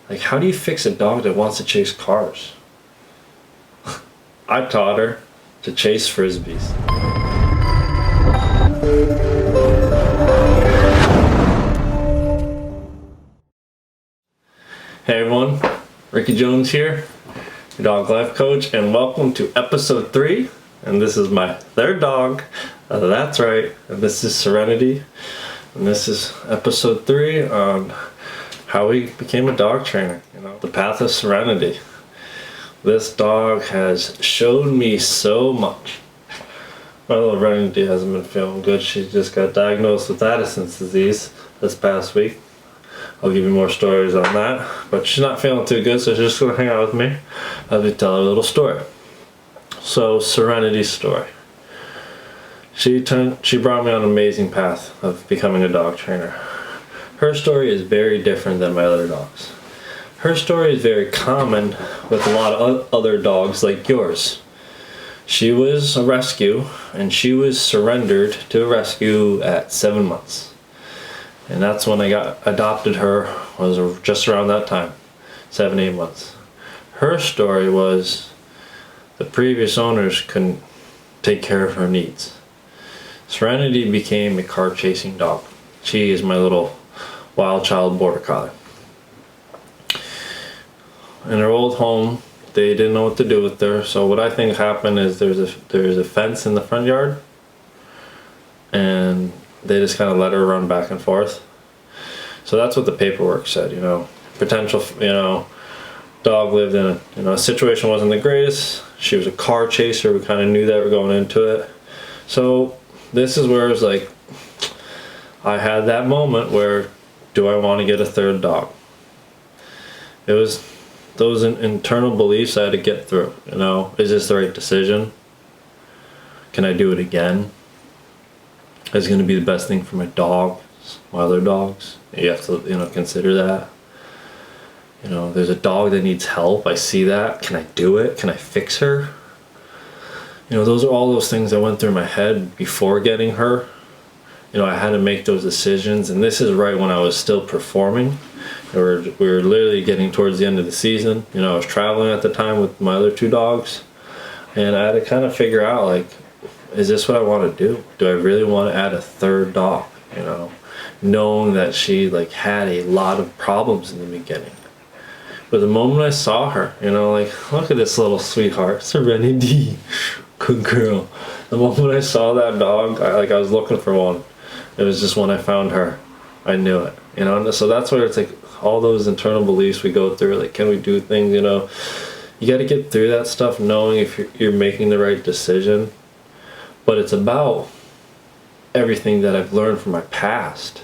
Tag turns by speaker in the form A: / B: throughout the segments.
A: Like, how do you fix a dog that wants to chase cars? I taught her to chase frisbees. Hey everyone, Ricky Jones here, your dog life coach, and welcome to episode 3. And this is my third dog. That's right. And this is Serenity. And this is episode 3 on how we became a dog trainer. You know, the path of Serenity. This dog has showed me so much. My little Serenity hasn't been feeling good. She just got diagnosed with Addison's disease this past week. I'll give you more stories on that. But she's not feeling too good, so she's just gonna hang out with me as we tell her a little story. So, Serenity's story. She brought me on an amazing path of becoming a dog trainer. Her story is very different than my other dogs. Her story is very common with a lot of other dogs like yours. She was a rescue, and she was surrendered to a rescue at 7 months. And that's when I adopted her, was just around that time, 7-8 months. Her story was the previous owners couldn't take care of her needs. Serenity became a car chasing dog. She is my little wild child border collie. In her old home, they didn't know what to do with her. So what I think happened is there's a fence in the front yard, and they just kind of let her run back and forth. So that's what the paperwork said. You know, potential. You know, dog lived in a situation wasn't the greatest. She was a car chaser. We kind of knew that we're going into it. So this is where it's like I had that moment where, do I want to get a third dog? It was those internal beliefs I had to get through. You know, is this the right decision? Can I do it again? Is it going to be the best thing for my dogs, my other dogs? You have to, consider that. You know, there's a dog that needs help. I see that. Can I do it? Can I fix her? You know, those are all those things that went through my head before getting her. You know, I had to make those decisions, and this is right when I was still performing. We were literally getting towards the end of the season. You know, I was traveling at the time with my other 2 dogs, and I had to kind of figure out, like, is this what I want to do? Do I really want to add a third dog? You know, knowing that she had a lot of problems in the beginning. But the moment I saw her, look at this little sweetheart, Serenity, good girl. The moment I saw that dog, I was looking for one. It was just when I found her, I knew it. And so that's where it's like all those internal beliefs we go through. Like, can we do things? You got to get through that stuff, knowing if you're making the right decision. But it's about everything that I've learned from my past.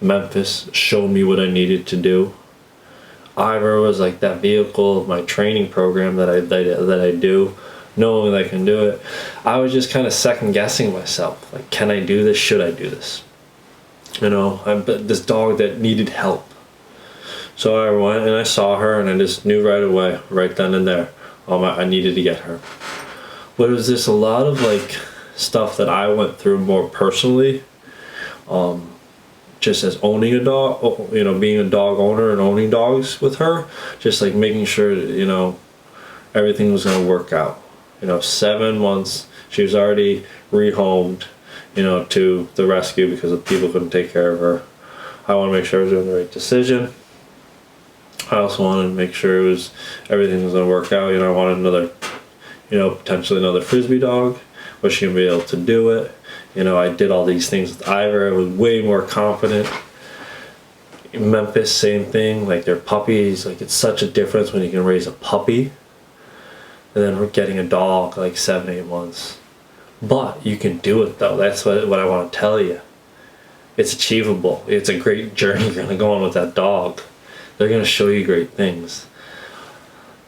A: Memphis showed me what I needed to do. Ivor was like that vehicle of my training program that I do, knowing that I can do it. I was just kind of second guessing myself. Like, can I do this? Should I do this? I'm this dog that needed help. So I went and I saw her, and I just knew right away, right then and there, I needed to get her. But it was just a lot of stuff that I went through more personally, just as owning a dog, being a dog owner and owning dogs with her, just making sure that, everything was going to work out. 7 months, she was already rehomed, to the rescue because the people couldn't take care of her. I want to make sure I was doing the right decision. I also wanted to make sure everything was going to work out. I wanted another, potentially another frisbee dog. Was she going to be able to do it? I did all these things with Ivor. I was way more confident. In Memphis, same thing. They're puppies. It's such a difference when you can raise a puppy. And then we're getting a dog 7-8 months. But you can do it though. That's what I want to tell you. It's achievable. It's a great journey you're going to go on with that dog. They're going to show you great things.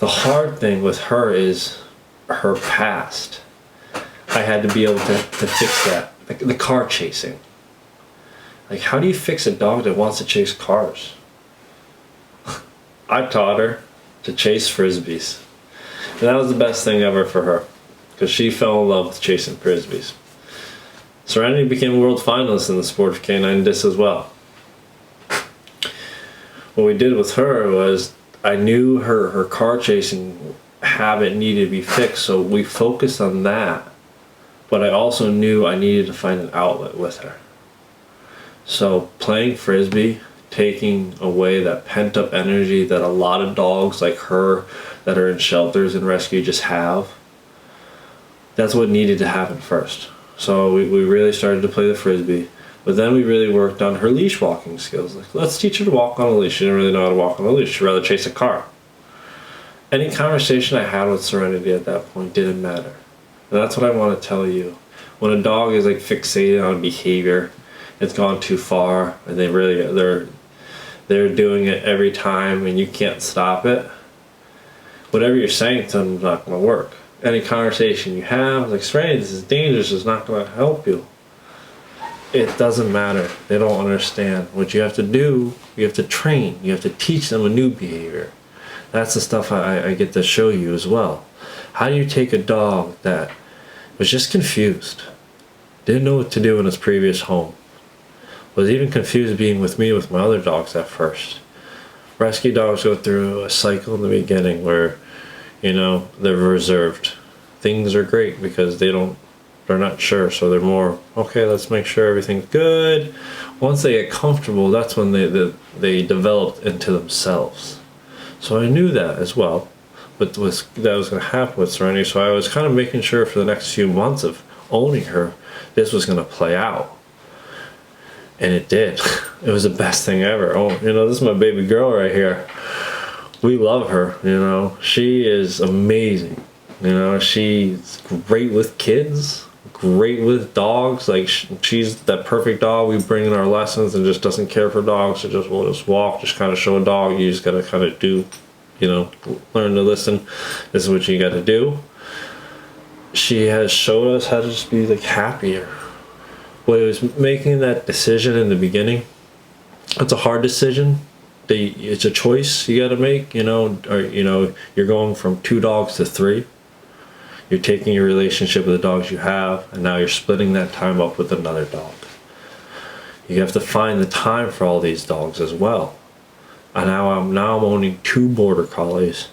A: The hard thing with her is her past. I had to be able to fix that. The car chasing. How do you fix a dog that wants to chase cars? I taught her to chase frisbees. And that was the best thing ever for her, because she fell in love with chasing frisbees. Serenity became a world finalist in the sport of canine disc as well. what we did with her was I knew her car chasing habit needed to be fixed, so we focused on that. But I also knew I needed to find an outlet with her. So playing frisbee, taking away that pent up energy that a lot of dogs like her that are in shelters and rescue just have, that's what needed to happen first. So we really started to play the frisbee, but then we really worked on her leash walking skills. Like, let's teach her to walk on a leash. She didn't really know how to walk on a leash. She'd rather chase a car. Any conversation I had with Serenity at that point didn't matter. And that's what I want to tell you. When a dog is like fixated on behavior, it's gone too far, and they're doing it every time, and you can't stop it. Whatever you're saying to them is not going to work. Any conversation you have, like, Serenity, this is dangerous, is not going to help you. It doesn't matter. They don't understand. What you have to do, you have to train. You have to teach them a new behavior. That's the stuff I get to show you as well. How do you take a dog that was just confused, didn't know what to do in his previous home, was even confused being with me with my other dogs at first. Rescue dogs go through a cycle in the beginning where, they're reserved. Things are great because they're not sure, so they're more, okay, let's make sure everything's good. Once they get comfortable, that's when they develop into themselves. So I knew that as well, but that was going to happen with Serenity, so I was kind of making sure for the next few months of owning her, this was going to play out. And it did. It was the best thing ever. Oh, this is my baby girl right here. We love her, She is amazing. She's great with kids, great with dogs. Like, she's that perfect dog we bring in our lessons and just doesn't care for dogs. So will just walk, just kind of show a dog. You just got to kind of do, learn to listen. This is what you got to do. She has showed us how to just be like happier. But it was making that decision in the beginning. It's a hard decision. It's a choice you got to make, you're going from 2 dogs to 3. You're taking your relationship with the dogs you have, and now you're splitting that time up with another dog. You have to find the time for all these dogs as well. And now I'm owning 2 border collies,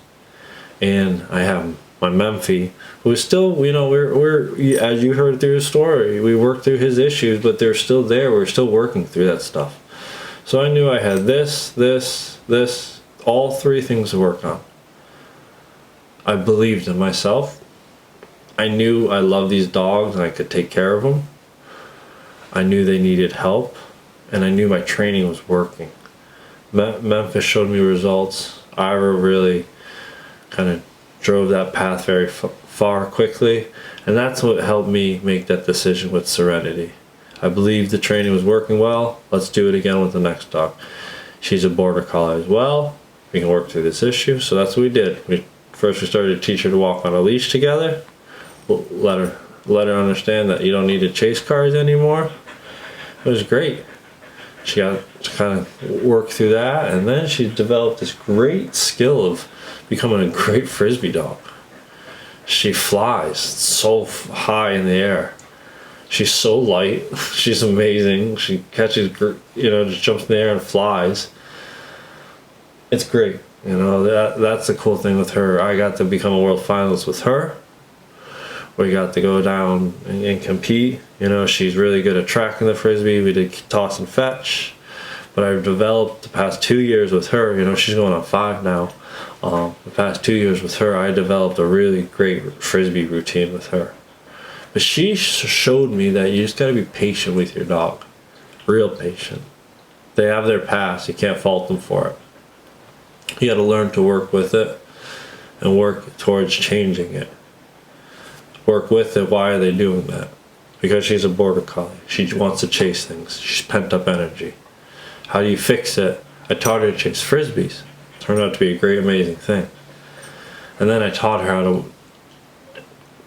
A: and I have my Memphi, who is still, we're as you heard through his story, we worked through his issues, but they're still there. We're still working through that stuff. So I knew I had this, all 3 things to work on. I believed in myself. I knew I loved these dogs and I could take care of them. I knew they needed help, and I knew my training was working. Memphis showed me results. Ira really kind of drove that path very far quickly, and that's what helped me make that decision with Serenity. I believed the training was working well. Let's do it again with the next dog. She's a border collie as well. We can work through this issue. So that's what we did. First we started to teach her to walk on a leash together. We'll let her understand that you don't need to chase cars anymore. It was great. She got to kind of work through that, and then she developed this great skill of becoming a great frisbee dog. She flies so high in the air. She's so light. She's amazing. She catches, just jumps in the air and flies. It's great. That's the cool thing with her. I got to become a world finalist with her. We got to go down and compete. She's really good at tracking the frisbee. We did toss and fetch. But I've developed the past 2 years with her. She's going on 5 now. The past 2 years with her, I developed a really great frisbee routine with her. But she showed me that you just got to be patient with your dog. Real patient. They have their past. You can't fault them for it. You got to learn to work with it and work towards changing it. Work with it. Why are they doing that? Because she's a border collie. She wants to chase things. She's pent up energy. How do you fix it? I taught her to chase frisbees. It turned out to be a great, amazing thing. And then I taught her how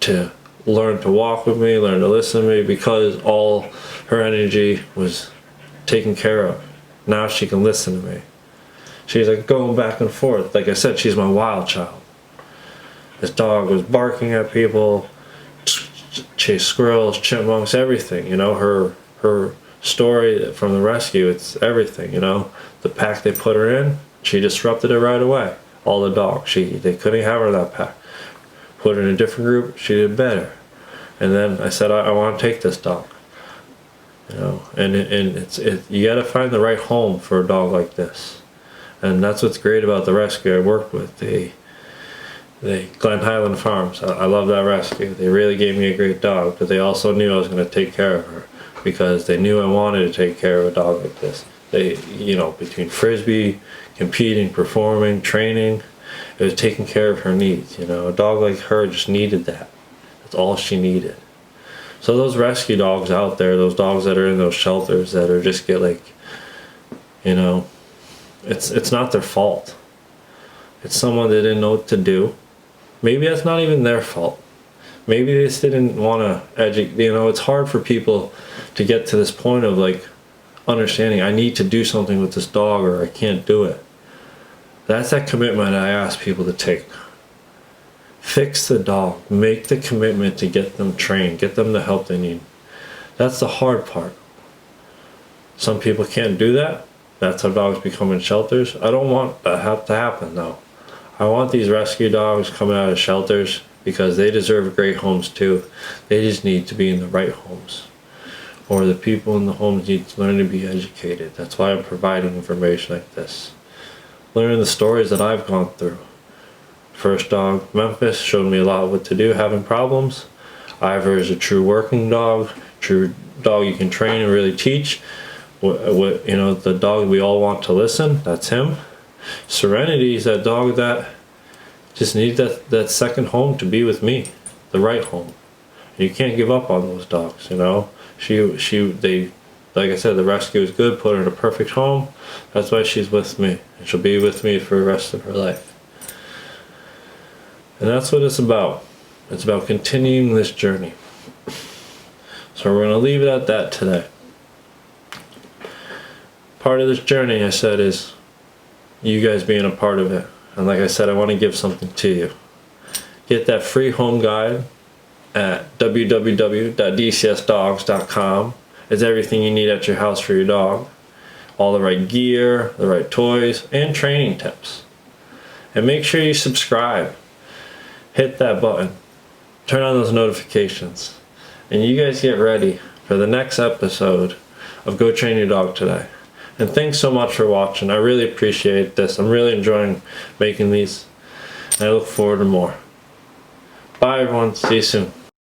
A: to learn to walk with me, learn to listen to me, because all her energy was taken care of. Now she can listen to me. She's like going back and forth. Like I said, she's my wild child. This dog was barking at people, chased squirrels, chipmunks, everything. Her story from the rescue, it's everything. The pack they put her in, She disrupted it right away. All the dogs, they couldn't have her that pack. Put her in a different group, she did better. And then I said, I want to take this dog. You know, and you got to find the right home for a dog like this. And that's what's great about the rescue I worked with, the Glen Highland Farms. I love that rescue. They really gave me a great dog, but they also knew I was going to take care of her because they knew I wanted to take care of a dog like this. They, you know, between frisbee, competing, performing, training, it was taking care of her needs. You know, a dog like her just needed that. That's all she needed. So those rescue dogs out there, those dogs that are in those shelters that are just get like, you know, it's not their fault. It's someone that didn't know what to do. Maybe that's not even their fault. Maybe they just didn't want to educate. You know, it's hard for people to get to this point of like understanding I need to do something with this dog or I can't do it. That's that commitment I ask people to take. Fix the dog. Make the commitment to get them trained. Get them the help they need. That's the hard part. Some people can't do that. That's how dogs become in shelters. I don't want that to happen though. I want these rescue dogs coming out of shelters because they deserve great homes too. They just need to be in the right homes. Or the people in the homes need to learn to be educated. That's why I'm providing information like this. Learning the stories that I've gone through. First dog, Memphis, showed me a lot of what to do having problems. Ivor is a true working dog, true dog you can train and really teach. What you know, the dog we all want to listen, that's him. Serenity is that dog that just needs that second home to be with me, the right home. You can't give up on those dogs, you know. They, like I said, the rescue is good, put her in a perfect home. That's why she's with me, and she'll be with me for the rest of her life. And that's what it's about. It's about continuing this journey. So we're going to leave it at that today. Part of this journey, I said, is you guys being a part of it. And like I said, I want to give something to you. Get that free home guide at www.dcsdogs.com. It's everything you need at your house for your dog. All the right gear, the right toys, and training tips. And make sure you subscribe. Hit that button. Turn on those notifications. And you guys get ready for the next episode of Go Train Your Dog Today. And thanks so much for watching. I really appreciate this. I'm really enjoying making these. And I look forward to more. Bye everyone. See you soon.